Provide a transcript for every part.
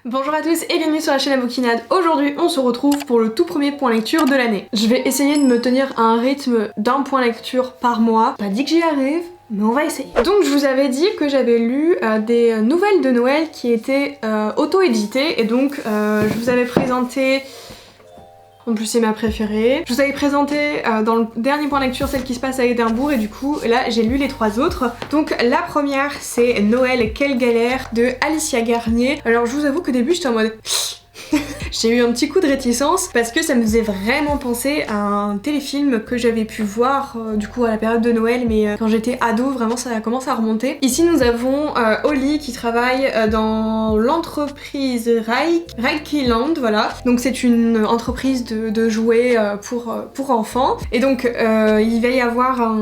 Bonjour à tous et bienvenue sur la chaîne Avokinade. Aujourd'hui on se retrouve pour le tout premier point lecture de l'année. Je vais essayer de me tenir à un rythme d'un point lecture par mois. Pas dit que j'y arrive, mais on va essayer. Donc je vous avais dit que j'avais lu des nouvelles de Noël qui étaient auto-éditées et donc je vous avais présenté... En plus c'est ma préférée. Je vous avais présenté dans le dernier point lecture celle qui se passe à Édimbourg et du coup là j'ai lu les trois autres. Donc la première c'est Noël quelle galère de Alicia Garnier. Alors je vous avoue qu'au début j'étais en mode... J'ai eu un petit coup de réticence parce que ça me faisait vraiment penser à un téléfilm que j'avais pu voir du coup à la période de Noël, mais quand j'étais ado vraiment ça a commencé à remonter. Ici nous avons Holly qui travaille dans l'entreprise Reikiland, voilà. Donc c'est une entreprise de jouets pour enfants et donc il va y avoir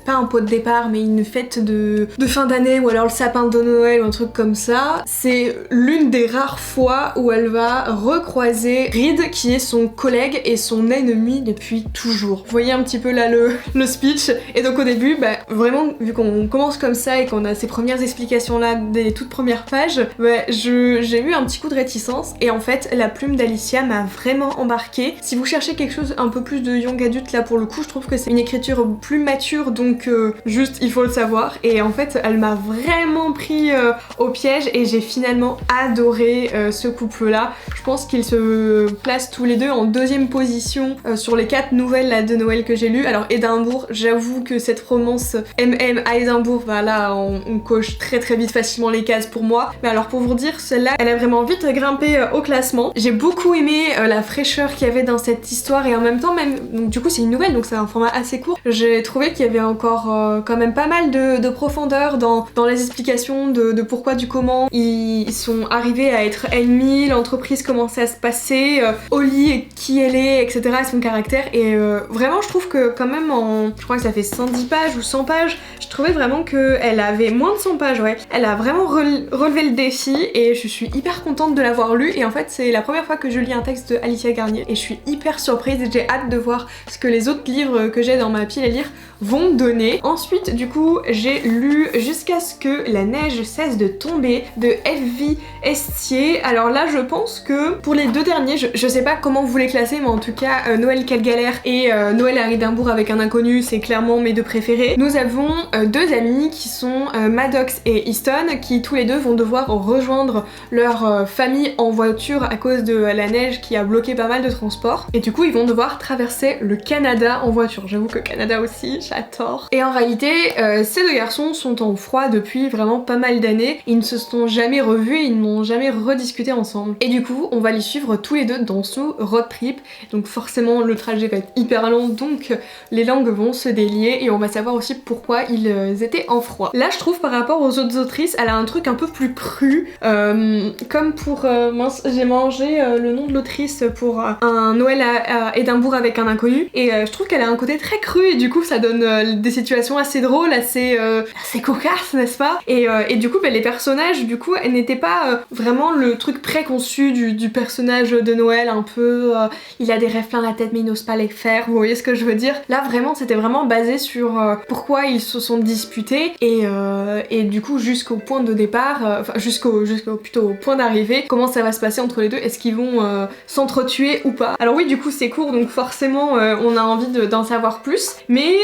pas un pot de départ mais une fête de fin d'année ou alors le sapin de Noël ou un truc comme ça. C'est l'une des rares fois où elle va recroiser Reed qui est son collègue et son ennemi depuis toujours. Vous voyez un petit peu là le speech et donc au début bah vraiment vu qu'on commence comme ça et qu'on a ces premières explications là des toutes premières pages, bah, j'ai eu un petit coup de réticence et en fait la plume d'Alicia m'a vraiment embarquée. Si vous cherchez quelque chose un peu plus de young adulte là pour le coup je trouve que c'est une écriture plus mature donc juste il faut le savoir et en fait elle m'a vraiment pris au piège et j'ai finalement adoré ce couple là. Je pense qu'ils se placent tous les deux en deuxième position sur les 4 nouvelles là, de Noël que j'ai lues. Alors Édimbourg, j'avoue que cette romance MM à Édimbourg, bah là on coche très vite facilement les cases pour moi. Mais alors pour vous dire, celle-là, elle a vraiment vite grimpé au classement. J'ai beaucoup aimé la fraîcheur qu'il y avait dans cette histoire et en même temps même, donc du coup c'est une nouvelle donc c'est un format assez court. J'ai trouvé qu'il y avait encore quand même pas mal de profondeur dans les explications de pourquoi du comment ils sont arrivés à être ennemis, l'entreprise commençait à se passer, Holly et qui elle est, etc. et son caractère et vraiment je trouve que quand même je crois que ça fait 110 pages ou 100 pages, je trouvais vraiment qu'elle avait moins de 100 pages, ouais. Elle a vraiment relevé le défi et je suis hyper contente de l'avoir lu et en fait c'est la première fois que je lis un texte de Alicia Garnier et je suis hyper surprise et j'ai hâte de voir ce que les autres livres que j'ai dans ma pile à lire vont donner. Ensuite du coup j'ai lu Jusqu'à ce que la neige cesse de tomber de F.V. Estier. Alors là je pense que pour les deux derniers, je sais pas comment vous les classez mais en tout cas Noël quelle galère et Noël à Édimbourg avec un inconnu c'est clairement mes deux préférés. Nous avons deux amis qui sont Maddox et Easton qui tous les deux vont devoir rejoindre leur famille en voiture à cause de la neige qui a bloqué pas mal de transports et du coup ils vont devoir traverser le Canada en voiture. J'avoue que Canada aussi j'adore. Et en réalité ces deux garçons sont en froid depuis vraiment pas mal d'années, ils ne se sont jamais revus et ils n'ont jamais rediscuté ensemble et du coup on va les suivre tous les deux dans ce road trip donc forcément le trajet va être hyper long donc les langues vont se délier et on va savoir aussi pourquoi ils étaient en froid. Là je trouve par rapport aux autres autrices elle a un truc un peu plus cru comme pour mince j'ai mangé le nom de l'autrice pour un Noël à Édimbourg avec un inconnu et je trouve qu'elle a un côté très cru et du coup ça donne des situations assez drôles, assez cocasses n'est-ce pas et du coup bah, les personnages du coup elles n'étaient pas vraiment le truc préconçu du personnage de Noël un peu il a des rêves plein la tête mais il n'ose pas les faire, vous voyez ce que je veux dire. Là vraiment c'était vraiment basé sur pourquoi ils se sont disputés et du coup jusqu'au point de départ, enfin jusqu'au plutôt au point d'arrivée, comment ça va se passer entre les deux, est-ce qu'ils vont s'entretuer ou pas. Alors oui du coup c'est court donc forcément on a envie d'en savoir plus mais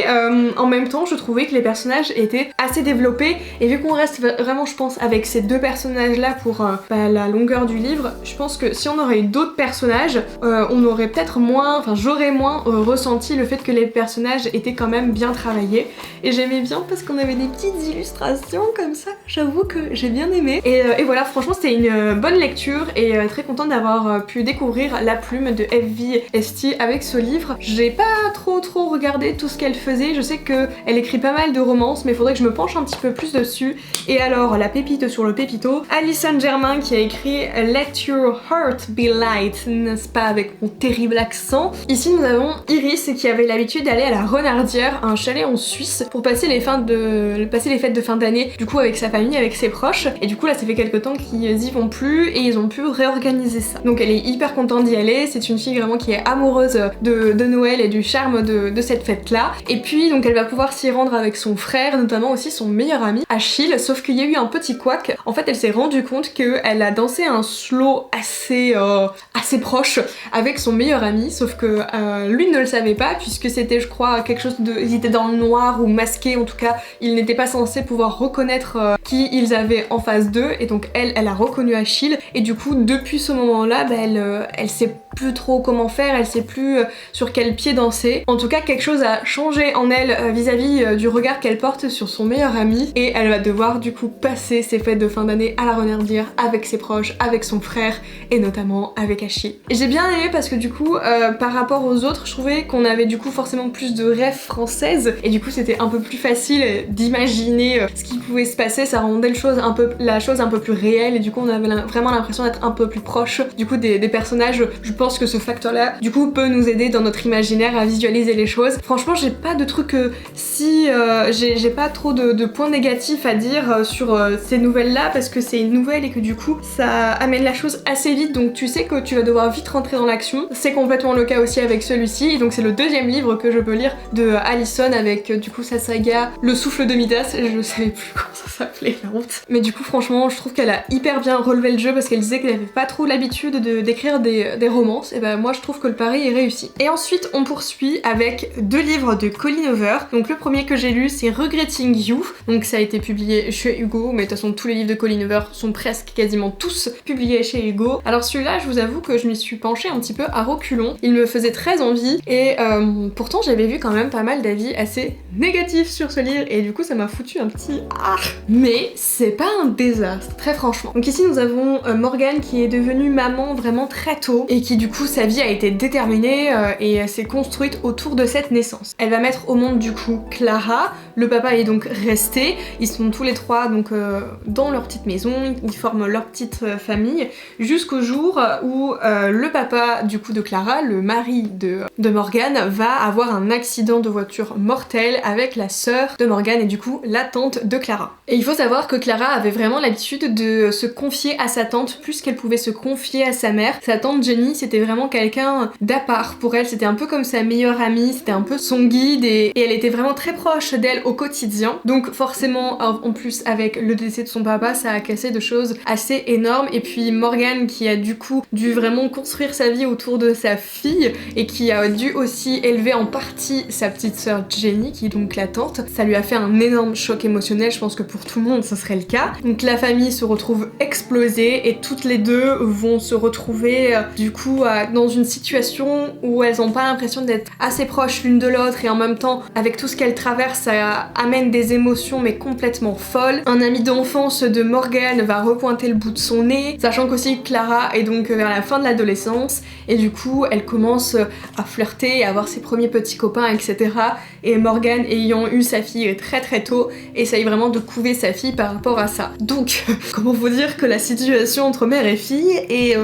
en même temps je trouvais que les personnages étaient assez développés et vu qu'on reste vraiment je pense avec ces deux personnages là pour bah, la longueur du livre, je pense que si on aurait eu d'autres personnages on aurait peut-être moins, enfin j'aurais moins ressenti le fait que les personnages étaient quand même bien travaillés et j'aimais bien parce qu'on avait des petites illustrations comme ça, j'avoue que j'ai bien aimé et voilà franchement c'était une bonne lecture et très contente d'avoir pu découvrir la plume de F.V. Estier avec ce livre. J'ai pas trop regardé tout ce qu'elle faisait, je sais qu'elle écrit pas mal de romances mais il faudrait que je me penche un petit peu plus dessus et alors la pépite sur le pépito, Alison Germain qui a écrit Let Your heart be light, n'est-ce pas, avec mon terrible accent. Ici nous avons Iris qui avait l'habitude d'aller à la Renardière, un chalet en Suisse, pour passer les fêtes de fin d'année, du coup avec sa famille, avec ses proches. Et du coup là ça fait quelques temps qu'ils y vont plus et ils ont pu réorganiser ça. Donc elle est hyper contente d'y aller, c'est une fille vraiment qui est amoureuse de Noël et du charme de cette fête là. Et puis donc elle va pouvoir s'y rendre avec son frère, notamment aussi son meilleur ami Achille, sauf qu'il y a eu un petit couac. En fait elle s'est rendue compte qu'elle a dansé un slow assez proche avec son meilleur ami, sauf que lui ne le savait pas puisque c'était je crois quelque chose de... ils étaient dans le noir ou masqués, en tout cas il n'était pas censé pouvoir reconnaître qui ils avaient en face d'eux, et donc elle a reconnu Achille, et du coup depuis ce moment là elle sait plus trop comment faire, elle sait plus sur quel pied danser. En tout cas quelque chose a changé en elle vis-à-vis du regard qu'elle porte sur son meilleur ami, et elle va devoir du coup passer ses fêtes de fin d'année à la Renardière avec ses proches, avec son frère et notamment avec Achille. Et j'ai bien aimé parce que du coup par rapport aux autres je trouvais qu'on avait du coup forcément plus de rêves françaises, et du coup c'était un peu plus facile d'imaginer ce qui pouvait se passer, ça rendait la chose un peu plus réelle, et du coup on avait vraiment l'impression d'être un peu plus proche du coup des personnages. Je pense que ce facteur là du coup peut nous aider dans notre imaginaire à visualiser les choses. Franchement j'ai pas de trucs j'ai pas trop de points négatifs à dire sur ces nouvelles là, parce que c'est une nouvelle et que du coup ça amène la chose assez vite, donc tu sais que tu vas devoir vite rentrer dans l'action. C'est complètement le cas aussi avec celui-ci, donc c'est le deuxième livre que je peux lire de Allison avec du coup sa saga Le souffle de Midas, je savais plus comment ça s'appelait, la honte. Mais du coup franchement je trouve qu'elle a hyper bien relevé le jeu parce qu'elle disait qu'elle avait pas trop l'habitude d'écrire des romances, et ben moi je trouve que le pari est réussi. Et ensuite on poursuit avec 2 livres de Colleen Hoover. Donc le premier que j'ai lu c'est Regretting You, donc ça a été publié chez Hugo, mais de toute façon tous les livres de Colleen Hoover sont presque quasiment tous publiés chez Hugo. Alors celui-là je vous avoue que je m'y suis penchée un petit peu à reculons, il me faisait très envie, et pourtant j'avais vu quand même pas mal d'avis assez négatifs sur ce livre, et du coup ça m'a foutu un petit mais c'est pas un désastre, très franchement. Donc ici nous avons Morgane qui est devenue maman vraiment très tôt, et qui du coup sa vie a été déterminée et elle s'est construite autour de cette naissance. Elle va mettre au monde du coup Clara, le papa est donc resté, ils sont tous les trois donc dans leur petite maison, ils forment leur petite famille, jusqu'au jour où le papa du coup de Clara, le mari de Morgane, va avoir un accident de voiture mortel avec la sœur de Morgane et du coup la tante de Clara. Et il faut savoir que Clara avait vraiment l'habitude de se confier à sa tante plus qu'elle pouvait se confier à sa mère. Sa tante Jenny c'était vraiment quelqu'un d'à part pour elle, c'était un peu comme sa meilleure amie, c'était un peu son guide, et elle était vraiment très proche d'elle au quotidien. Donc forcément en plus avec le décès de son papa ça a cassé de choses assez énormes, et puis Morgane qui a du coup dû vraiment construire sa vie autour de sa fille et qui a dû aussi élever en partie sa petite sœur Jenny qui est donc la tante, ça lui a fait un énorme choc émotionnel, je pense que pour tout le monde ce serait le cas. Donc la famille se retrouve explosée et toutes les deux vont se retrouver du coup dans une situation où elles ont pas l'impression d'être assez proches l'une de l'autre, et en même temps avec tout ce qu'elles traversent ça amène des émotions mais complètement folles. Un ami d'enfance de Morgane va repointer le bout de son nez, sachant qu'aussi Clara est donc vers la fin de l'adolescence, et du coup elle commence à flirter, à avoir ses premiers petits copains etc. Et Morgane ayant eu sa fille très très tôt essaye vraiment de couver sa fille par rapport à ça. Donc comment vous dire que la situation entre mère et fille est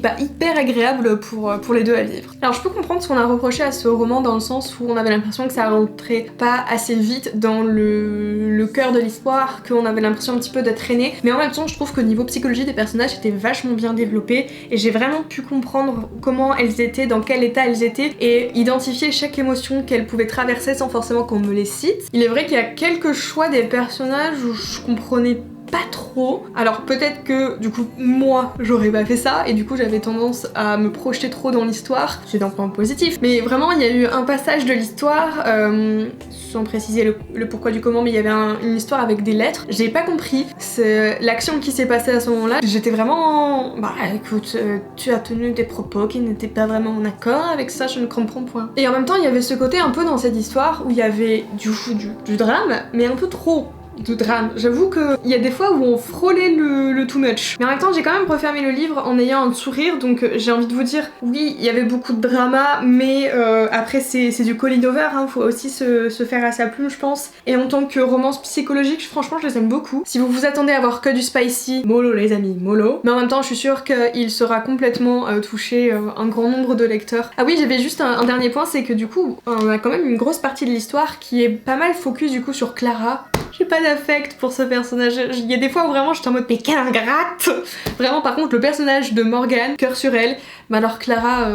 pas hyper agréable pour les deux à vivre. Alors je peux comprendre ce qu'on a reproché à ce roman dans le sens où on avait l'impression que ça rentrait pas assez vite dans le cœur de l'histoire, qu'on avait l'impression un petit peu d'être traîné, mais en même temps je trouve que niveau psychologie des personnages c'était vachement bien développé, et j'ai vraiment pu comprendre comment elles étaient, dans quel état elles étaient, et identifier chaque émotion qu'elles pouvaient traverser sans forcément qu'on me les cite. Il est vrai qu'il y a quelques choix des personnages où je comprenais pas trop. Alors peut-être que du coup moi j'aurais pas fait ça et du coup j'avais tendance à me projeter trop dans l'histoire. C'est d'un point positif. Mais vraiment il y a eu un passage de l'histoire, sans préciser le pourquoi du comment, mais il y avait une histoire avec des lettres. J'ai pas compris l'action qui s'est passée à ce moment-là. J'étais vraiment... Bah écoute, tu as tenu des propos qui n'étaient pas vraiment en accord avec ça, je ne comprends point. Et en même temps il y avait ce côté un peu dans cette histoire où il y avait du drame, mais un peu trop de drame. J'avoue qu'il y a des fois où on frôlait le too much. Mais en même temps, j'ai quand même refermé le livre en ayant un sourire, donc j'ai envie de vous dire, oui, il y avait beaucoup de drama, mais après c'est du Colleen Hoover, hein, faut aussi se faire à sa plume, je pense. Et en tant que romance psychologique, franchement, je les aime beaucoup. Si vous vous attendez à voir que du spicy, mollo les amis, mollo. Mais en même temps, je suis sûre qu'il sera complètement touché un grand nombre de lecteurs. Ah oui, j'avais juste un dernier point, c'est que du coup, on a quand même une grosse partie de l'histoire qui est pas mal focus du coup sur Clara. J'ai pas d'affect pour ce personnage. Il y a des fois où vraiment j'étais en mode mais quelle ingrate. Vraiment, par contre, le personnage de Morgane, cœur sur elle, mais alors Clara...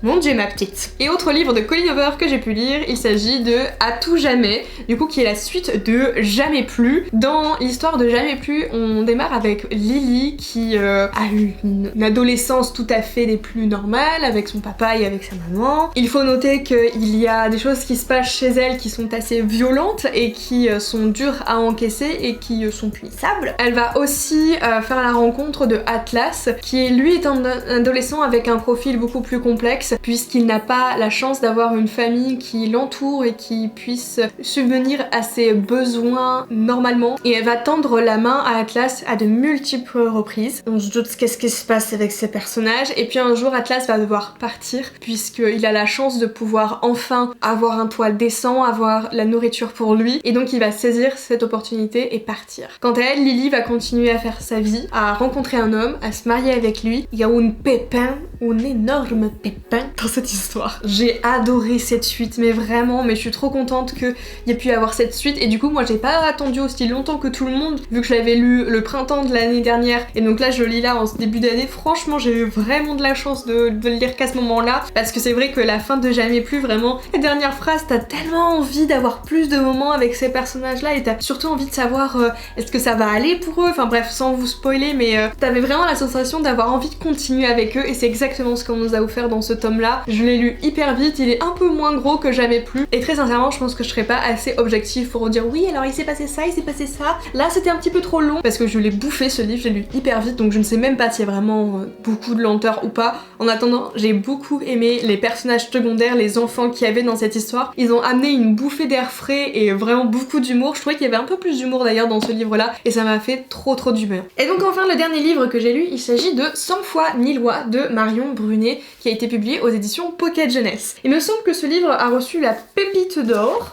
Mon dieu ma petite. Et autre livre de Colleen Hoover que j'ai pu lire, il s'agit de À tout jamais, du coup qui est la suite de Jamais plus. Dans l'histoire de Jamais plus, on démarre avec Lily qui a eu une adolescence tout à fait des plus normales avec son papa et avec sa maman. Il faut noter qu'il y a des choses qui se passent chez elle qui sont assez violentes et qui sont dures à encaisser et qui sont punissables. Elle va aussi faire la rencontre de Atlas qui lui est un adolescent avec un profil beaucoup plus complexe puisqu'il n'a pas la chance d'avoir une famille qui l'entoure et qui puisse subvenir à ses besoins normalement. Et elle va tendre la main à Atlas à de multiples reprises. On se doute qu'est-ce qui se passe avec ces personnages. Et puis un jour Atlas va devoir partir puisqu'il a la chance de pouvoir enfin avoir un toit décent, avoir la nourriture pour lui. Et donc il va saisir cette opportunité et partir. Quant à elle, Lily va continuer à faire sa vie, à rencontrer un homme, à se marier avec lui. Il y a un pépin, un énorme pépin dans cette histoire. J'ai adoré cette suite, mais vraiment, mais je suis trop contente qu'il y ait pu avoir cette suite. Et du coup, moi j'ai pas attendu aussi longtemps que tout le monde, vu que je l'avais lu le printemps de l'année dernière. Et donc là, je le lis là en ce début d'année. Franchement, j'ai eu vraiment de la chance de le lire qu'à ce moment-là. Parce que c'est vrai que la fin de Jamais plus, vraiment, la dernière phrase, t'as tellement envie d'avoir plus de moments avec ces personnages-là. Et t'as surtout envie de savoir est-ce que ça va aller pour eux. Enfin bref, sans vous spoiler, mais t'avais vraiment la sensation d'avoir envie de continuer avec eux. Et c'est exactement ce qu'on nous a offert dans ce tome là. Je l'ai lu hyper vite, il est un peu moins gros que Jamais plus et très sincèrement je pense que je serais pas assez objective pour dire oui alors il s'est passé ça, il s'est passé ça. Là c'était un petit peu trop long parce que je l'ai bouffé ce livre, je l'ai lu hyper vite donc je ne sais même pas s'il y a vraiment beaucoup de lenteur ou pas. En attendant, j'ai beaucoup aimé les personnages secondaires, les enfants qu'il y avait dans cette histoire. Ils ont amené une bouffée d'air frais et vraiment beaucoup d'humour. Je trouvais qu'il y avait un peu plus d'humour d'ailleurs dans ce livre là et ça m'a fait trop d'humeur. Et donc enfin le dernier livre que j'ai lu, il s'agit de 100 fois ni loi de Marion Brunet qui a été publié aux éditions Pocket Jeunesse. Il me semble que ce livre a reçu la Pépite d'Or.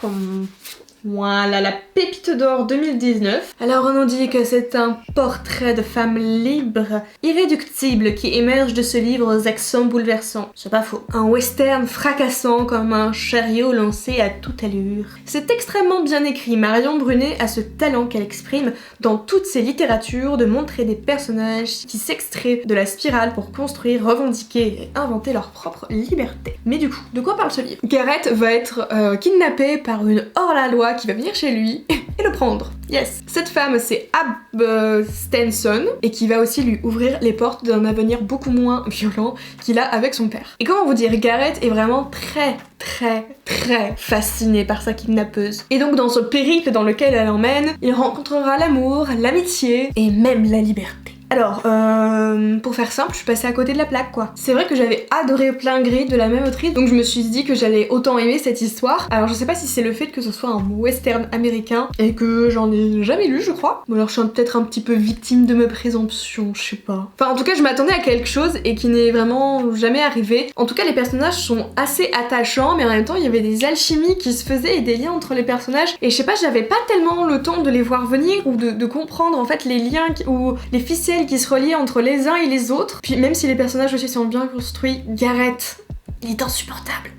Voilà, la Pépite d'Or 2019. Alors on nous dit que c'est un portrait de femme libre, irréductible qui émerge de ce livre aux accents bouleversants. C'est pas faux. Un western fracassant comme un chariot lancé à toute allure. C'est extrêmement bien écrit. Marion Brunet a ce talent qu'elle exprime dans toutes ses littératures de montrer des personnages qui s'extraient de la spirale pour construire, revendiquer et inventer leur propre liberté. Mais du coup, de quoi parle ce livre? Garrett va être kidnappée par une hors-la-loi qui va venir chez lui et le prendre. Yes. Cette femme c'est Ab Stenson et qui va aussi lui ouvrir les portes d'un avenir beaucoup moins violent qu'il a avec son père. Et comment vous dire, Garrett est vraiment très fasciné par sa kidnappeuse. Et donc dans ce périple dans lequel elle emmène, il rencontrera l'amour, l'amitié et même la liberté. Alors, pour faire simple, je suis passée à côté de la plaque quoi. C'est vrai que j'avais adoré Plein Gris de la même autrice, donc je me suis dit que j'allais autant aimer cette histoire. Alors je sais pas si c'est le fait que ce soit un western américain et que j'en ai jamais lu je crois. Ou alors je suis peut-être un petit peu victime de mes présomptions, je sais pas. Enfin en tout cas je m'attendais à quelque chose et qui n'est vraiment jamais arrivé. En tout cas les personnages sont assez attachants mais en même temps il y avait des alchimies qui se faisaient et des liens entre les personnages. Et je sais pas, j'avais pas tellement le temps de les voir venir ou de comprendre en fait les liens ou les ficelles qui se relient entre les uns et les autres. Puis même si les personnages aussi sont bien construits, Garrett, il est insupportable.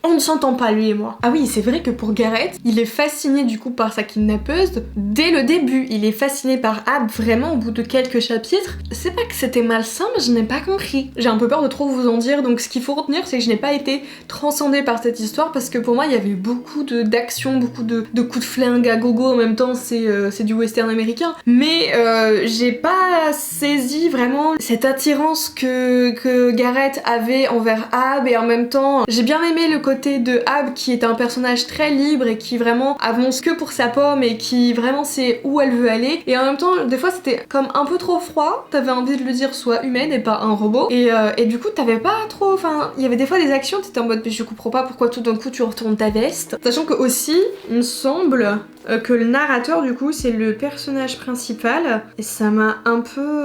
On ne s'entend pas lui et moi. Ah oui, c'est vrai que pour Garrett, il est fasciné du coup par sa kidnappeuse dès le début. Il est fasciné par Ab vraiment au bout de quelques chapitres. C'est pas que c'était malsain, mais je n'ai pas compris. J'ai un peu peur de trop vous en dire, donc ce qu'il faut retenir c'est que je n'ai pas été transcendée par cette histoire parce que pour moi il y avait beaucoup d'action, beaucoup de coups de flingue à gogo en même temps, c'est du western américain. Mais j'ai pas saisi vraiment cette attirance que Garrett avait envers Ab et en même temps j'ai bien aimé le côté de Ab qui est un personnage très libre et qui vraiment avance que pour sa pomme et qui vraiment sait où elle veut aller. Et en même temps, des fois c'était comme un peu trop froid, t'avais envie de le dire soit humaine et pas un robot. Et du coup t'avais pas trop... Enfin, il y avait des fois des actions, t'étais en mode mais je comprends pas pourquoi tout d'un coup tu retournes ta veste. Sachant que aussi, il me semble... que le narrateur du coup c'est le personnage principal et ça m'a un peu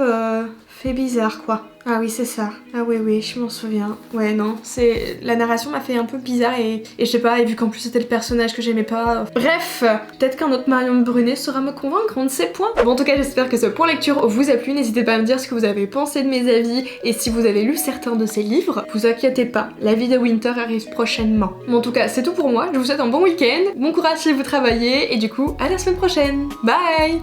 fait bizarre quoi. Ah oui c'est ça. Ah oui je m'en souviens. Ouais non, c'est la narration m'a fait un peu bizarre et je sais pas, et vu qu'en plus c'était le personnage que j'aimais pas. Bref, peut-être qu'un autre Marion Brunet saura me convaincre, on ne sait point. Bon en tout cas j'espère que ce point lecture vous a plu, n'hésitez pas à me dire ce que vous avez pensé de mes avis et si vous avez lu certains de ces livres. Vous inquiétez pas, la vie de Winter arrive prochainement. Bon en tout cas c'est tout pour moi, je vous souhaite un bon week-end, bon courage si vous travaillez et du coup à la semaine prochaine. Bye.